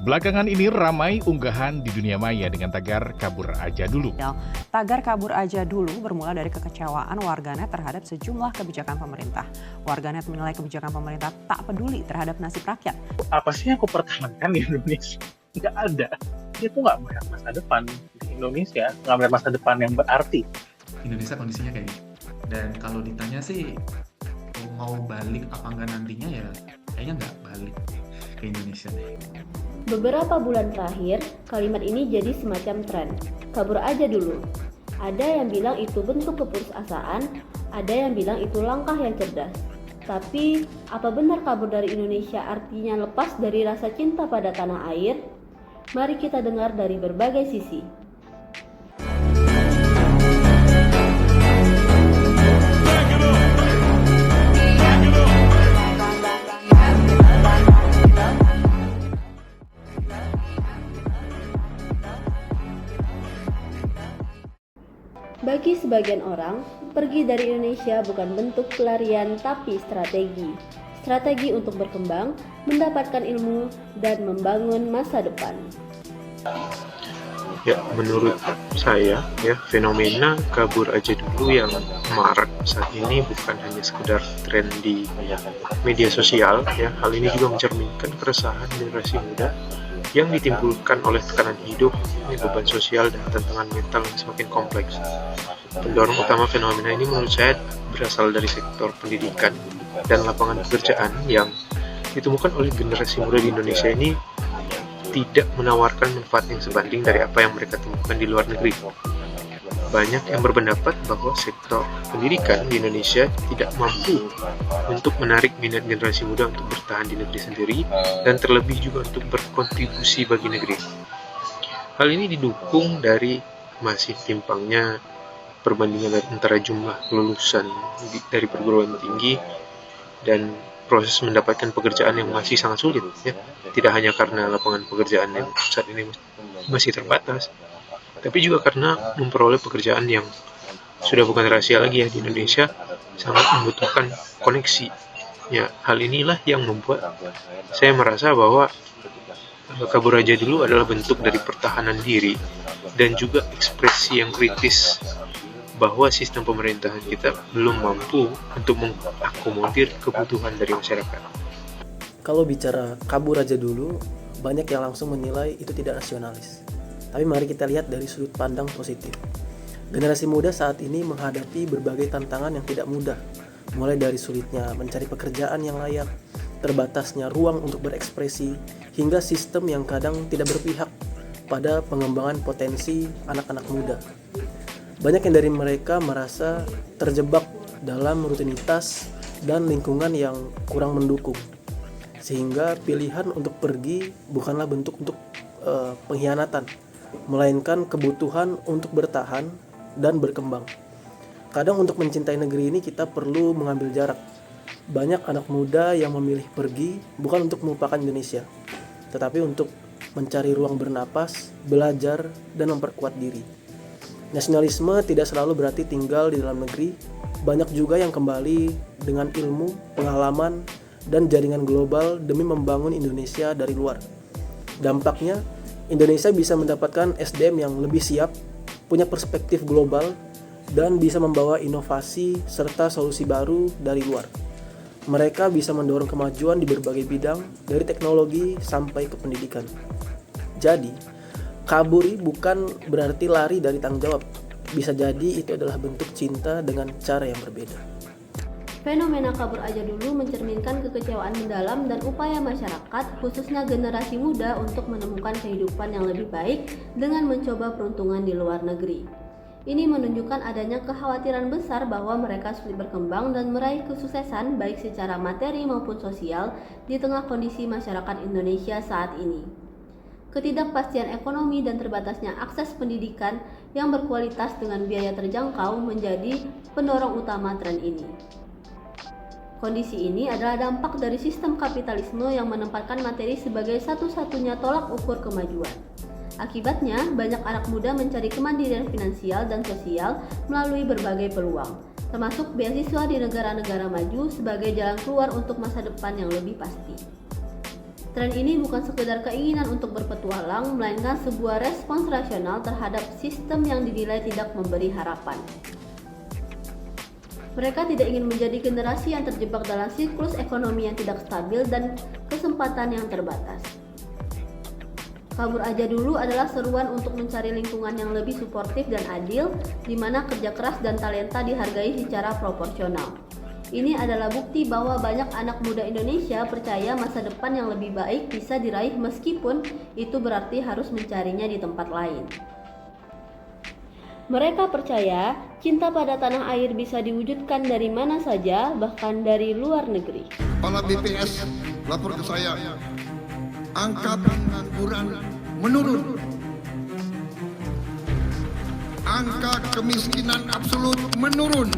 Belakangan ini ramai unggahan di dunia maya dengan tagar kabur aja dulu. Tagar kabur aja dulu bermula dari kekecewaan warganet terhadap sejumlah kebijakan pemerintah. Warganet menilai kebijakan pemerintah tak peduli terhadap nasib rakyat. Apa sih yang aku pertahankan di Indonesia? Nggak ada. Dia tuh nggak melihat masa depan di Indonesia, nggak melihat masa depan yang berarti. Indonesia kondisinya kayak gitu. Dan kalau ditanya sih mau balik apa enggak nantinya, ya kayaknya nggak balik ke Indonesia deh. Beberapa bulan terakhir, kalimat ini jadi semacam tren. Kabur aja dulu. Ada yang bilang itu bentuk keputusasaan, ada yang bilang itu langkah yang cerdas. Tapi, apa benar kabur dari Indonesia artinya lepas dari rasa cinta pada tanah air? Mari kita dengar dari berbagai sisi. Bagi sebagian orang, pergi dari Indonesia bukan bentuk pelarian tapi strategi. Strategi untuk berkembang, mendapatkan ilmu, dan membangun masa depan. Ya, menurut saya, ya, fenomena kabur aja dulu yang marak saat ini bukan hanya sekedar tren di media sosial, ya. Hal ini juga mencerminkan keresahan generasi muda yang ditimbulkan oleh tekanan hidup, beban sosial, dan tantangan mental yang semakin kompleks. Pendorong utama fenomena ini menurut saya berasal dari sektor pendidikan dan lapangan pekerjaan yang ditemukan oleh generasi muda di Indonesia ini tidak menawarkan manfaat yang sebanding dari apa yang mereka temukan di luar negeri. Banyak yang berpendapat bahwa sektor pendidikan di Indonesia tidak mampu untuk menarik minat generasi muda untuk bertahan di negeri sendiri dan terlebih juga untuk berkontribusi bagi negeri. Hal ini didukung dari masih timpangnya perbandingan antara jumlah lulusan dari perguruan tinggi dan proses mendapatkan pekerjaan yang masih sangat sulit, ya. Tidak hanya karena lapangan pekerjaan yang saat ini masih terbatas, tapi juga karena memperoleh pekerjaan yang sudah bukan rahasia lagi, ya, di Indonesia sangat membutuhkan koneksi. Ya, hal inilah yang membuat saya merasa bahwa kabur aja dulu adalah bentuk dari pertahanan diri dan juga ekspresi yang kritis bahwa sistem pemerintahan kita belum mampu untuk mengakomodir kebutuhan dari masyarakat. Kalau bicara kabur aja dulu, banyak yang langsung menilai itu tidak nasionalis. Tapi mari kita lihat dari sudut pandang positif. Generasi muda saat ini menghadapi berbagai tantangan yang tidak mudah, mulai dari sulitnya mencari pekerjaan yang layak, terbatasnya ruang untuk berekspresi, hingga sistem yang kadang tidak berpihak pada pengembangan potensi anak-anak muda. Banyak yang dari mereka merasa terjebak dalam rutinitas dan lingkungan yang kurang mendukung, sehingga pilihan untuk pergi bukanlah bentuk untuk pengkhianatan, melainkan kebutuhan untuk bertahan dan berkembang. Kadang untuk mencintai negeri ini kita perlu mengambil jarak. Banyak anak muda yang memilih pergi bukan untuk melupakan Indonesia, tetapi untuk mencari ruang bernapas, belajar, dan memperkuat diri. Nasionalisme tidak selalu berarti tinggal di dalam negeri. Banyak juga yang kembali dengan ilmu, pengalaman, dan jaringan global demi membangun Indonesia dari luar. Dampaknya, Indonesia bisa mendapatkan SDM yang lebih siap, punya perspektif global, dan bisa membawa inovasi serta solusi baru dari luar. Mereka bisa mendorong kemajuan di berbagai bidang, dari teknologi sampai ke pendidikan. Jadi, kaburi bukan berarti lari dari tanggung jawab. Bisa jadi itu adalah bentuk cinta dengan cara yang berbeda. Fenomena kabur aja dulu mencerminkan kekecewaan mendalam dan upaya masyarakat, khususnya generasi muda, untuk menemukan kehidupan yang lebih baik dengan mencoba peruntungan di luar negeri. Ini menunjukkan adanya kekhawatiran besar bahwa mereka sulit berkembang dan meraih kesuksesan baik secara materi maupun sosial di tengah kondisi masyarakat Indonesia saat ini. Ketidakpastian ekonomi dan terbatasnya akses pendidikan yang berkualitas dengan biaya terjangkau menjadi pendorong utama tren ini. Kondisi ini adalah dampak dari sistem kapitalisme yang menempatkan materi sebagai satu-satunya tolak ukur kemajuan. Akibatnya, banyak anak muda mencari kemandirian finansial dan sosial melalui berbagai peluang, termasuk beasiswa di negara-negara maju sebagai jalan keluar untuk masa depan yang lebih pasti. Tren ini bukan sekedar keinginan untuk berpetualang, melainkan sebuah respons rasional terhadap sistem yang dinilai tidak memberi harapan. Mereka tidak ingin menjadi generasi yang terjebak dalam siklus ekonomi yang tidak stabil dan kesempatan yang terbatas. Kabur aja dulu adalah seruan untuk mencari lingkungan yang lebih suportif dan adil, di mana kerja keras dan talenta dihargai secara proporsional. Ini adalah bukti bahwa banyak anak muda Indonesia percaya masa depan yang lebih baik bisa diraih meskipun itu berarti harus mencarinya di tempat lain. Mereka percaya cinta pada tanah air bisa diwujudkan dari mana saja, bahkan dari luar negeri. Kepala BPS lapor ke saya, angka pengangguran menurun, angka kemiskinan absolut menurun.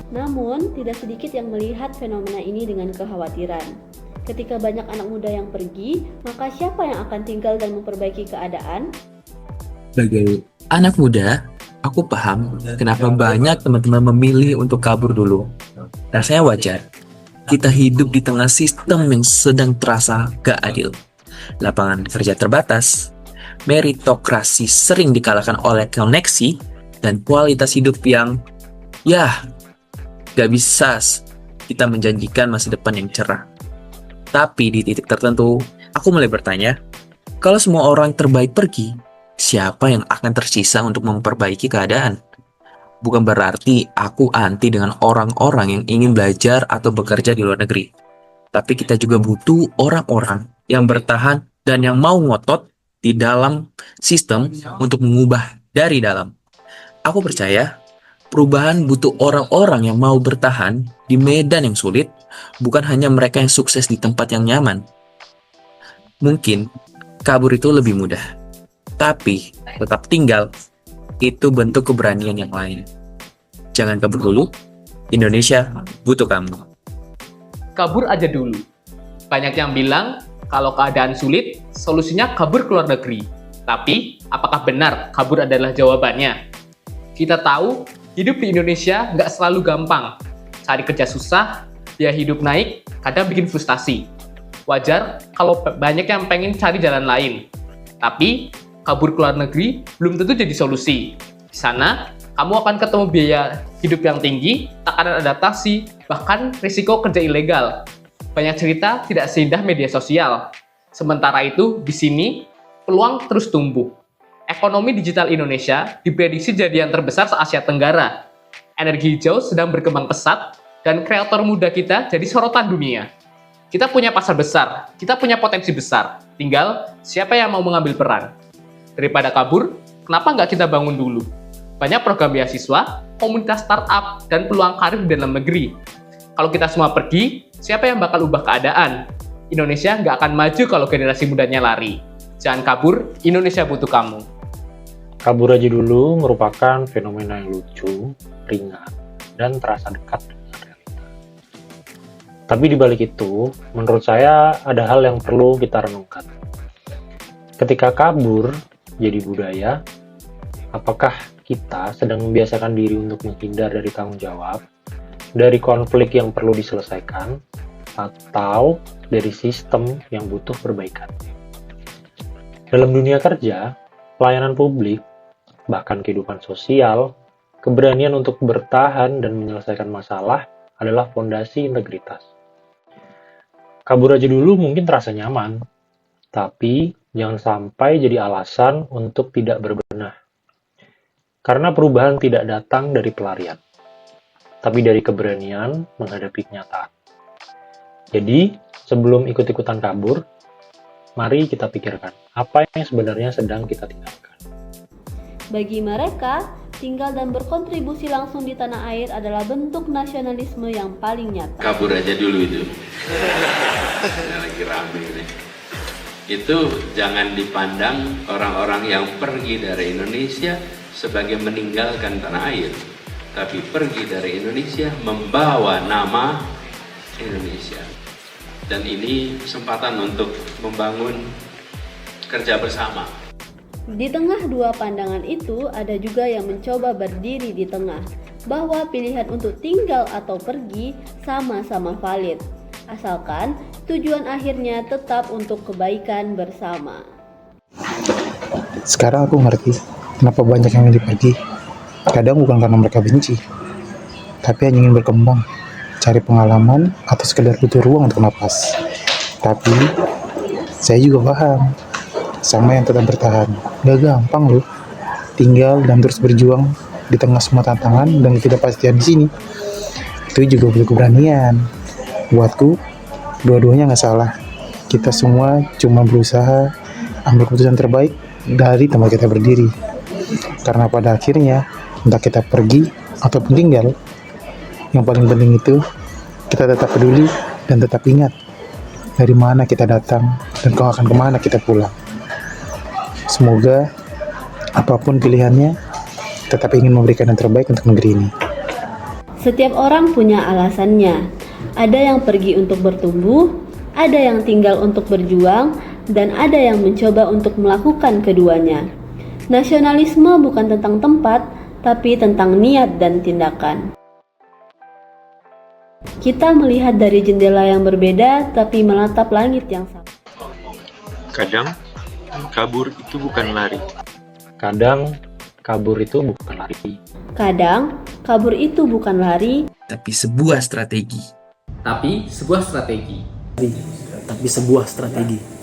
Namun, tidak sedikit yang melihat fenomena ini dengan kekhawatiran. Ketika banyak anak muda yang pergi, maka siapa yang akan tinggal dan memperbaiki keadaan? Sebagai anak muda, aku paham kenapa banyak teman-teman memilih untuk kabur dulu. Rasanya wajar. Kita hidup di tengah sistem yang sedang terasa gak adil. Lapangan kerja terbatas, meritokrasi sering dikalahkan oleh koneksi, dan kualitas hidup yang, gak bisa kita menjanjikan masa depan yang cerah. Tapi di titik tertentu, aku mulai bertanya, kalau semua orang terbaik pergi, siapa yang akan tersisa untuk memperbaiki keadaan? Bukan berarti aku anti dengan orang-orang yang ingin belajar atau bekerja di luar negeri. Tapi kita juga butuh orang-orang yang bertahan dan yang mau ngotot di dalam sistem untuk mengubah dari dalam. Aku percaya, perubahan butuh orang-orang yang mau bertahan di medan yang sulit, bukan hanya mereka yang sukses di tempat yang nyaman. Mungkin kabur itu lebih mudah, tapi tetap tinggal itu bentuk keberanian yang lain. Jangan kabur dulu, Indonesia butuh kamu. Kabur aja dulu. Banyak yang bilang kalau keadaan sulit, solusinya kabur ke luar negeri. Tapi, apakah benar kabur adalah jawabannya? Kita tahu hidup di Indonesia nggak selalu gampang. Cari kerja susah, biaya hidup naik, kadang bikin frustasi. Wajar kalau banyak yang pengen cari jalan lain. Tapi, kabur ke luar negeri belum tentu jadi solusi. Di sana, kamu akan ketemu biaya hidup yang tinggi, tekanan adaptasi, bahkan risiko kerja ilegal. Banyak cerita tidak seindah media sosial. Sementara itu, di sini, peluang terus tumbuh. Ekonomi digital Indonesia diprediksi jadi yang terbesar se-Asia Tenggara. Energi hijau sedang berkembang pesat, dan kreator muda kita jadi sorotan dunia. Kita punya pasar besar, kita punya potensi besar. Tinggal siapa yang mau mengambil peran. Daripada kabur, kenapa nggak kita bangun dulu? Banyak program beasiswa, komunitas startup, dan peluang karir di dalam negeri. Kalau kita semua pergi, siapa yang bakal ubah keadaan? Indonesia nggak akan maju kalau generasi mudanya lari. Jangan kabur, Indonesia butuh kamu. Kabur aja dulu merupakan fenomena yang lucu, ringan, dan terasa dekat dengan realita. Tapi di balik itu, menurut saya ada hal yang perlu kita renungkan. Ketika kabur jadi budaya, apakah kita sedang membiasakan diri untuk menghindar dari tanggung jawab, dari konflik yang perlu diselesaikan, atau dari sistem yang butuh perbaikan? Dalam dunia kerja, pelayanan publik, bahkan kehidupan sosial, keberanian untuk bertahan dan menyelesaikan masalah adalah fondasi integritas. Kabur aja dulu mungkin terasa nyaman, tapi jangan sampai jadi alasan untuk tidak berbenah. Karena perubahan tidak datang dari pelarian, tapi dari keberanian menghadapi kenyataan. Jadi, sebelum ikut-ikutan kabur, mari kita pikirkan apa yang sebenarnya sedang kita tinggalkan. Bagi mereka, tinggal dan berkontribusi langsung di tanah air adalah bentuk nasionalisme yang paling nyata. Kabur aja dulu itu. Lagi rame ini. Itu jangan dipandang orang-orang yang pergi dari Indonesia sebagai meninggalkan tanah air, tapi pergi dari Indonesia membawa nama Indonesia. Dan ini kesempatan untuk membangun kerja bersama. Di tengah dua pandangan itu, ada juga yang mencoba berdiri di tengah, bahwa pilihan untuk tinggal atau pergi sama-sama valid. Asalkan Tujuan akhirnya tetap untuk kebaikan bersama. Sekarang aku ngerti kenapa banyak yang milih pergi. Kadang bukan karena mereka benci, tapi hanya ingin berkembang, cari pengalaman, atau sekedar butuh ruang untuk napas. Tapi, saya juga paham, sama yang tetap bertahan. Gak gampang loh, tinggal dan terus berjuang di tengah semua tantangan dan ketidakpastian di sini. Itu juga butuh keberanian. Buatku, dua-duanya gak salah. Kita semua cuma berusaha ambil keputusan terbaik dari tempat kita berdiri. Karena pada akhirnya, entah kita pergi ataupun tinggal, yang paling penting itu kita tetap peduli dan tetap ingat dari mana kita datang dan akan kemana kita pulang. Semoga apapun pilihannya tetap ingin memberikan yang terbaik untuk negeri ini. Setiap orang punya alasannya. Ada yang pergi untuk bertumbuh, ada yang tinggal untuk berjuang, dan ada yang mencoba untuk melakukan keduanya. Nasionalisme bukan tentang tempat, tapi tentang niat dan tindakan. Kita melihat dari jendela yang berbeda, tapi menatap langit yang sama. Kadang, kabur itu bukan lari. Kadang, kabur itu bukan lari. Kadang, kabur itu bukan lari, Tapi sebuah strategi. Tapi sebuah strategi. Tapi sebuah strategi.